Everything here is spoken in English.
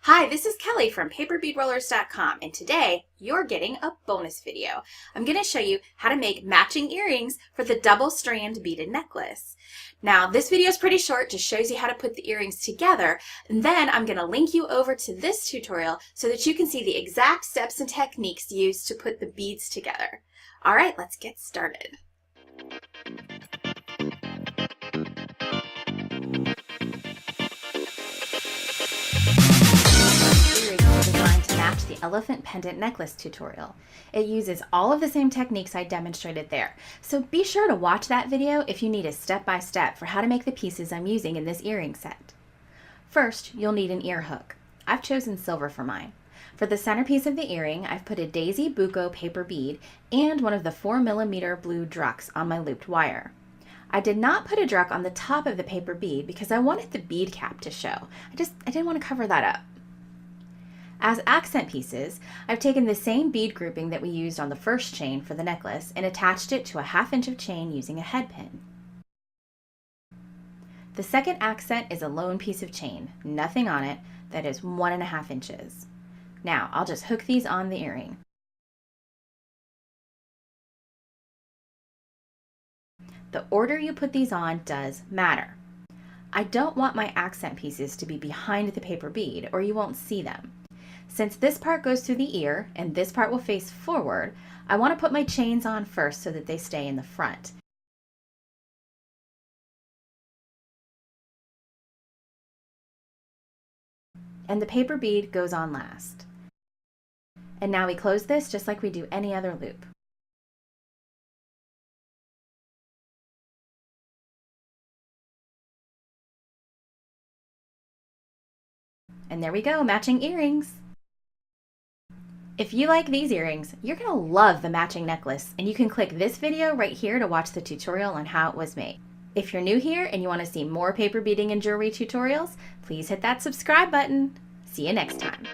Hi, this is Kelly from paperbeadrollers.com, and today you're getting a bonus video. I'm going to show you how to make matching earrings for the double strand beaded necklace. Now, this video is pretty short, just shows you how to put the earrings together, and then I'm going to link you over to this tutorial so that you can see the exact steps and techniques used to put the beads together. All right, let's get started. Designed to match the elephant pendant necklace tutorial. It uses all of the same techniques I demonstrated there, so be sure to watch that video if you need a step-by-step for how to make the pieces I'm using in this earring set. First, you'll need an ear hook. I've chosen silver for mine. For the centerpiece of the earring, I've put a daisy bucco paper bead and one of the 4mm blue drucks on my looped wire. I did not put a druck on the top of the paper bead because I wanted the bead cap to show. I didn't want to cover that up. As accent pieces, I've taken the same bead grouping that we used on the first chain for the necklace and attached it to a 1/2 inch of chain using a head pin. The second accent is a lone piece of chain, nothing on it, that is 1.5 inches. Now, I'll just hook these on the earring. The order you put these on does matter. I don't want my accent pieces to be behind the paper bead or you won't see them. Since this part goes through the ear and this part will face forward, I want to put my chains on first so that they stay in the front. And the paper bead goes on last. And now we close this just like we do any other loop. And there we go, matching earrings. If you like these earrings, you're going to love the matching necklace, and you can click this video right here to watch the tutorial on how it was made. If you're new here and you want to see more paper beading and jewelry tutorials, please hit that subscribe button. See you next time.